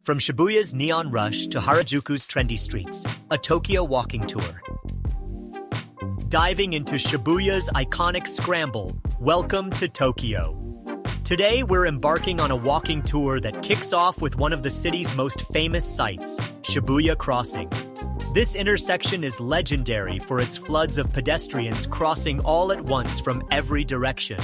From Shibuya's neon rush to Harajuku's trendy streets, a Tokyo walking tour. Diving into Shibuya's iconic Scramble, welcome to Tokyo. Today we're embarking on a walking tour that kicks off with one of the city's most famous sights, Shibuya Crossing. This intersection is legendary for its floods of pedestrians crossing all at once from every direction.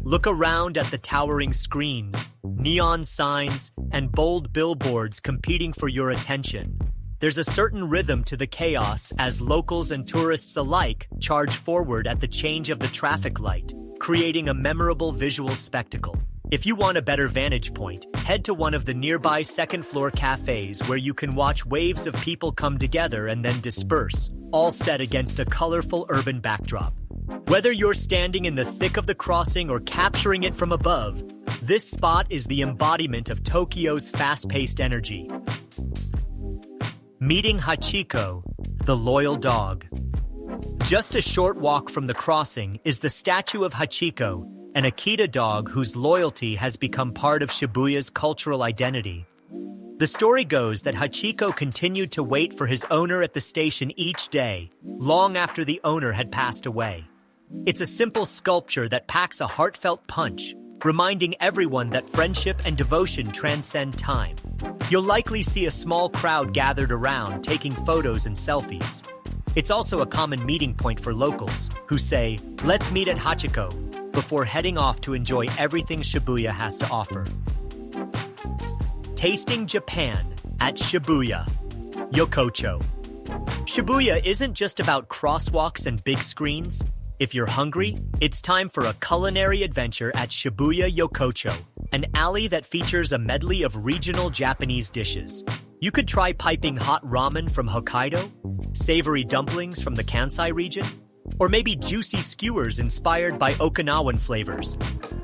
Look around at the towering screens, neon signs, and bold billboards competing for your attention. There's a certain rhythm to the chaos as locals and tourists alike charge forward at the change of the traffic light, creating a memorable visual spectacle. If you want a better vantage point, head to one of the nearby second-floor cafes where you can watch waves of people come together and then disperse, all set against a colorful urban backdrop. Whether you're standing in the thick of the crossing or capturing it from above, this spot is the embodiment of Tokyo's fast-paced energy. Meeting Hachiko, the loyal dog. Just a short walk from the crossing is the statue of Hachiko, an Akita dog whose loyalty has become part of Shibuya's cultural identity. The story goes that Hachiko continued to wait for his owner at the station each day, long after the owner had passed away. It's a simple sculpture that packs a heartfelt punch, reminding everyone that friendship and devotion transcend time. You'll likely see a small crowd gathered around taking photos and selfies. It's also a common meeting point for locals, who say, "Let's meet at Hachiko," before heading off to enjoy everything Shibuya has to offer. Tasting Japan at Shibuya. Yokocho. Shibuya isn't just about crosswalks and big screens. If you're hungry, it's time for a culinary adventure at Shibuya Yokocho, an alley that features a medley of regional Japanese dishes. You could try piping hot ramen from Hokkaido, savory dumplings from the Kansai region, or maybe juicy skewers inspired by Okinawan flavors.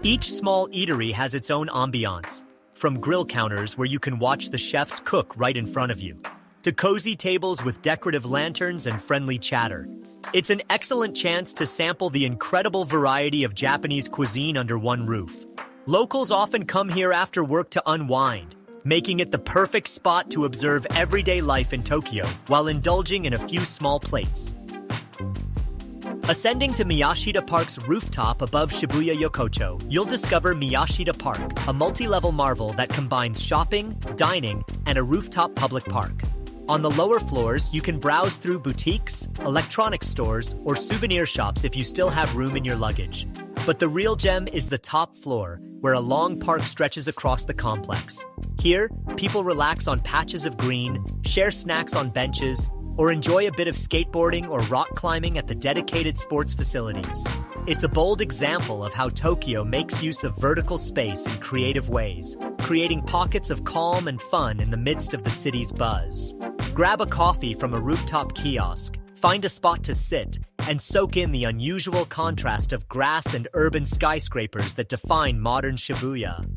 Each small eatery has its own ambiance, from grill counters where you can watch the chefs cook right in front of you, to cozy tables with decorative lanterns and friendly chatter. It's an excellent chance to sample the incredible variety of Japanese cuisine under one roof. Locals often come here after work to unwind, making it the perfect spot to observe everyday life in Tokyo while indulging in a few small plates. Ascending to Miyashita Park's rooftop above Shibuya Yokocho, you'll discover Miyashita Park, a multi-level marvel that combines shopping, dining, and a rooftop public park. On the lower floors, you can browse through boutiques, electronics stores, or souvenir shops if you still have room in your luggage. But the real gem is the top floor, where a long park stretches across the complex. Here, people relax on patches of green, share snacks on benches, or enjoy a bit of skateboarding or rock climbing at the dedicated sports facilities. It's a bold example of how Tokyo makes use of vertical space in creative ways, creating pockets of calm and fun in the midst of the city's buzz. Grab a coffee from a rooftop kiosk, find a spot to sit, and soak in the unusual contrast of grass and urban skyscrapers that define modern Shibuya.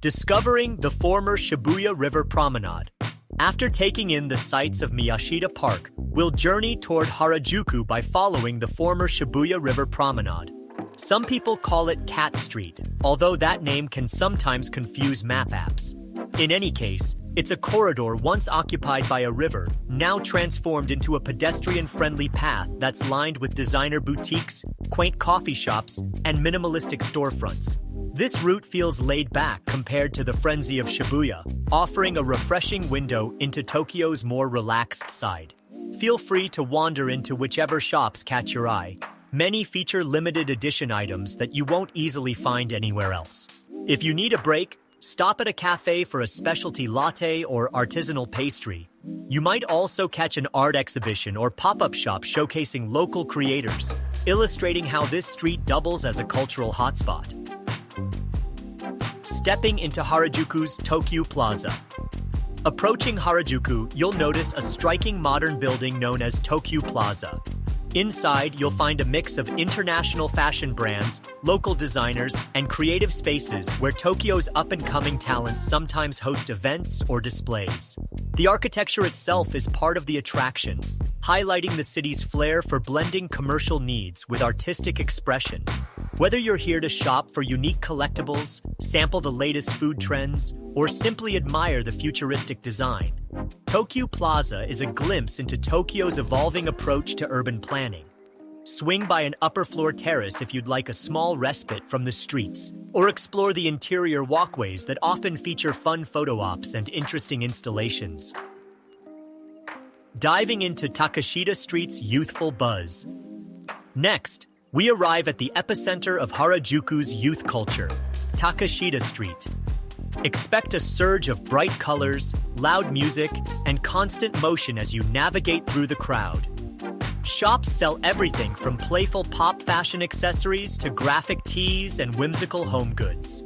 Discovering the former Shibuya River Promenade. After taking in the sights of Miyashita Park, we'll journey toward Harajuku by following the former Shibuya River Promenade. Some people call it Cat Street, although that name can sometimes confuse map apps. In any case, it's a corridor once occupied by a river, now transformed into a pedestrian-friendly path that's lined with designer boutiques, quaint coffee shops, and minimalistic storefronts. This route feels laid back compared to the frenzy of Shibuya, offering a refreshing window into Tokyo's more relaxed side. Feel free to wander into whichever shops catch your eye. Many feature limited edition items that you won't easily find anywhere else. If you need a break, stop at a cafe for a specialty latte or artisanal pastry. You might also catch an art exhibition or pop-up shop showcasing local creators, illustrating how this street doubles as a cultural hotspot. Stepping into Harajuku's Tokyu Plaza. Approaching Harajuku, you'll notice a striking modern building known as Tokyu Plaza. Inside, you'll find a mix of international fashion brands, local designers, and creative spaces where Tokyo's up-and-coming talents sometimes host events or displays. The architecture itself is part of the attraction, highlighting the city's flair for blending commercial needs with artistic expression. Whether you're here to shop for unique collectibles, sample the latest food trends, or simply admire the futuristic design, Tokyu Plaza is a glimpse into Tokyo's evolving approach to urban planning. Swing by an upper-floor terrace if you'd like a small respite from the streets, or explore the interior walkways that often feature fun photo ops and interesting installations. Diving into Takeshita Street's youthful buzz. Next, we arrive at the epicenter of Harajuku's youth culture, Takeshita Street. Expect a surge of bright colors, loud music, and constant motion as you navigate through the crowd. Shops sell everything from playful pop fashion accessories to graphic tees and whimsical home goods.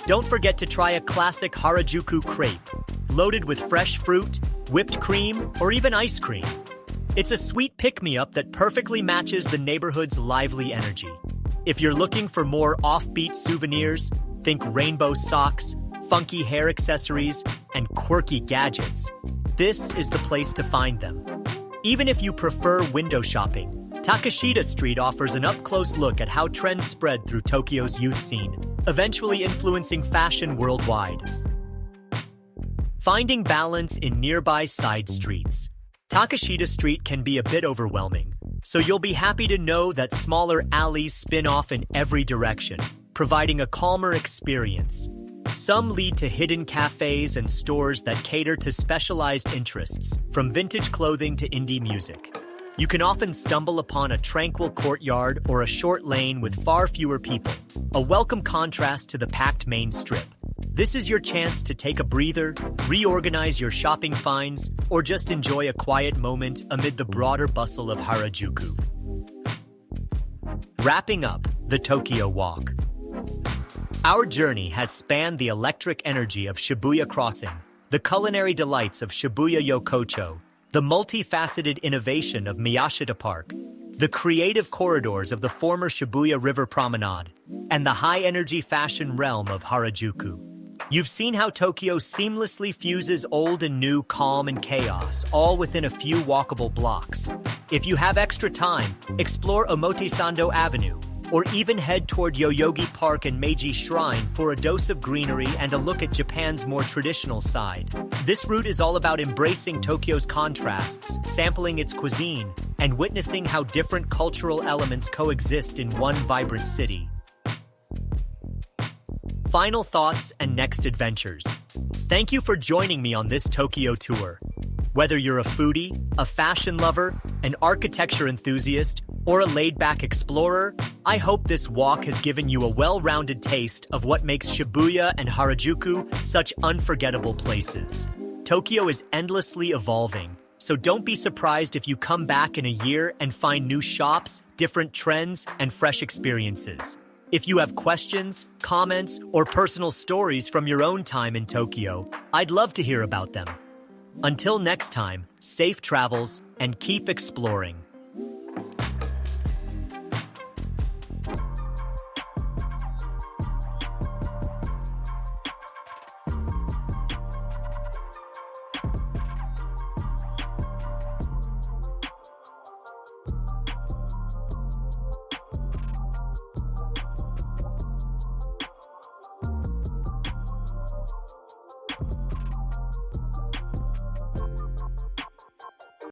Don't forget to try a classic Harajuku crepe, loaded with fresh fruit, whipped cream, or even ice cream. It's a sweet pick-me-up that perfectly matches the neighborhood's lively energy. If you're looking for more offbeat souvenirs, think rainbow socks, funky hair accessories, and quirky gadgets. This is the place to find them. Even if you prefer window shopping, Takeshita Street offers an up-close look at how trends spread through Tokyo's youth scene, eventually influencing fashion worldwide. Finding balance in nearby side streets. Takeshita Street can be a bit overwhelming, so you'll be happy to know that smaller alleys spin off in every direction, providing a calmer experience. Some lead to hidden cafes and stores that cater to specialized interests, from vintage clothing to indie music. You can often stumble upon a tranquil courtyard or a short lane with far fewer people, a welcome contrast to the packed main strip. This is your chance to take a breather, reorganize your shopping finds, or just enjoy a quiet moment amid the broader bustle of Harajuku. Wrapping up the Tokyo Walk. Our journey has spanned the electric energy of Shibuya Crossing, the culinary delights of Shibuya Yokocho, the multifaceted innovation of Miyashita Park, the creative corridors of the former Shibuya River Promenade, and the high-energy fashion realm of Harajuku. You've seen how Tokyo seamlessly fuses old and new, calm and chaos, all within a few walkable blocks. If you have extra time, explore Omotesando Avenue, or even head toward Yoyogi Park and Meiji Shrine for a dose of greenery and a look at Japan's more traditional side. This route is all about embracing Tokyo's contrasts, sampling its cuisine, and witnessing how different cultural elements coexist in one vibrant city. Final thoughts and next adventures. Thank you for joining me on this Tokyo tour. Whether you're a foodie, a fashion lover, an architecture enthusiast, or a laid-back explorer, I hope this walk has given you a well-rounded taste of what makes Shibuya and Harajuku such unforgettable places. Tokyo is endlessly evolving, so don't be surprised if you come back in a year and find new shops, different trends, and fresh experiences. If you have questions, comments, or personal stories from your own time in Tokyo, I'd love to hear about them. Until next time, safe travels and keep exploring.